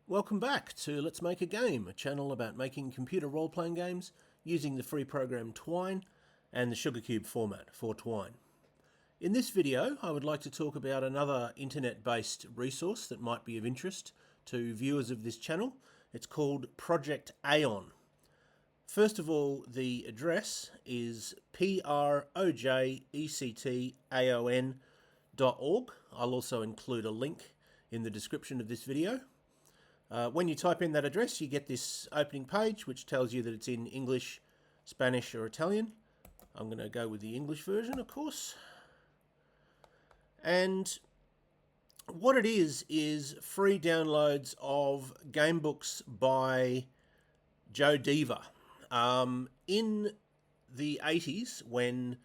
Welcome back to Let's Make a Game, a channel about making computer role-playing games using the free program Twine and the Sugarcube format for Twine. In this video, I would like to talk about another internet-based resource that might be of interest to viewers of this channel. It's called Project Aeon. First of all, the address is projectaon.org. I'll also include a link in the description of this video. When you type in that address, you get this opening page, which tells you that it's in English, Spanish, or Italian. I'm going to go with the English version, of course. And what it is free downloads of gamebooks by Joe Diva. In the 80s, when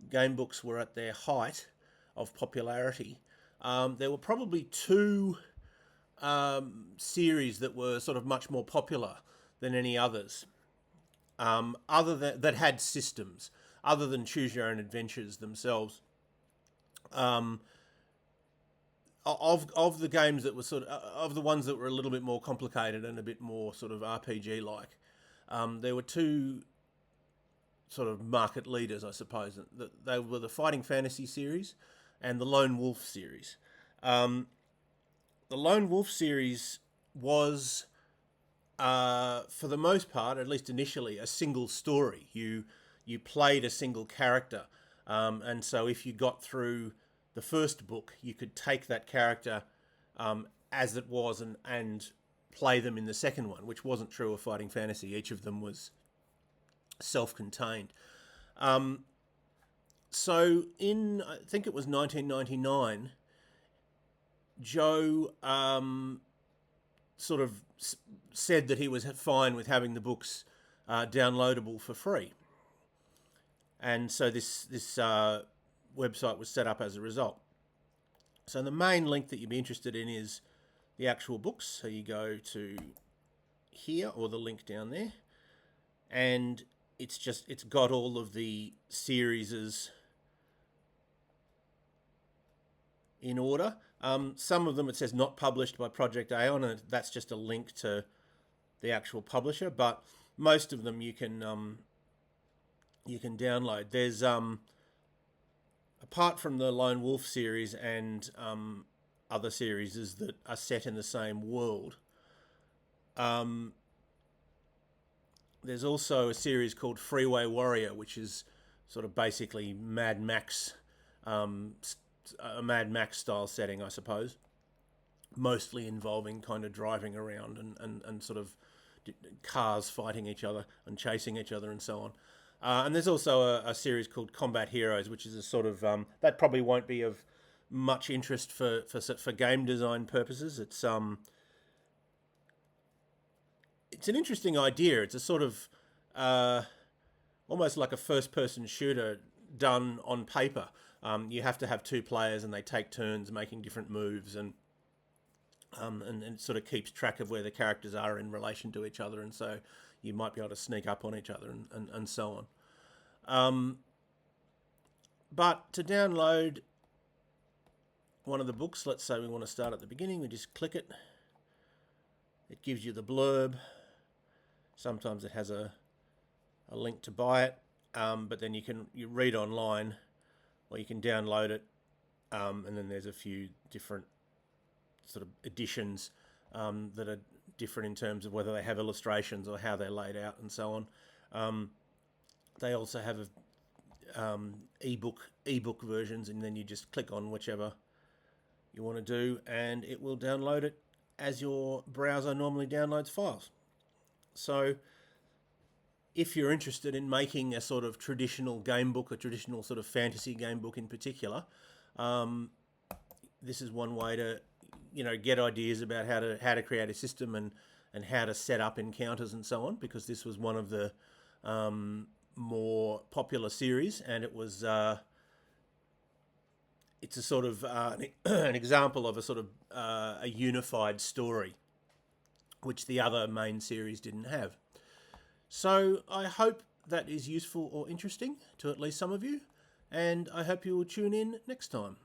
gamebooks were at their height of popularity, there were probably two series that were sort of much more popular than any others, that had systems other than Choose Your Own Adventures themselves. Of the games that were of the ones that were a little bit more complicated and a bit more sort of RPG like, there were two sort of market leaders, I suppose. They were the Fighting Fantasy series and the Lone Wolf series. The Lone Wolf series was, for the most part, at least initially, a single story. You played a single character, and so if you got through the first book, you could take that character as it was and play them in the second one, which wasn't true of Fighting Fantasy. Each of them was self-contained. So in, I think it was 1999, Joe sort of said that he was fine with having the books downloadable for free. And so this website was set up as a result. So the main link that you'd be interested in is the actual books. So you go to here, or the link down there, and it's got all of the series in order. Some of them it says not published by Project Aeon, and that's just a link to the actual publisher. But most of them you can download. There's apart from the Lone Wolf series and other series that are set in the same world. There's also a series called Freeway Warrior, which is sort of basically Mad Max. A Mad Max style setting, I suppose, mostly involving kind of driving around and sort of cars fighting each other and chasing each other and so on. And there's also a series called Combat Heroes, which is a sort of that probably won't be of much interest for game design purposes. It's an interesting idea. It's a sort of almost like a first-person shooter done on paper. You have to have two players, and they take turns making different moves, and it sort of keeps track of where the characters are in relation to each other, and so you might be able to sneak up on each other and so on. But to download one of the books, let's say we want to start at the beginning, we just click it. It gives you the blurb. Sometimes it has a link to buy it, but then you read online, or you can download it, and then there's a few different sort of editions that are different in terms of whether they have illustrations or how they're laid out and so on. They also have ebook versions, and then you just click on whichever you want to do, and it will download it as your browser normally downloads files. So if you're interested in making a sort of traditional game book, a traditional sort of fantasy game book in particular, this is one way to, get ideas about how to create a system and how to set up encounters and so on, because this was one of the more popular series, and it was it's a sort of an example of a sort of a unified story, which the other main series didn't have. So I hope that is useful or interesting to at least some of you, and I hope you will tune in next time.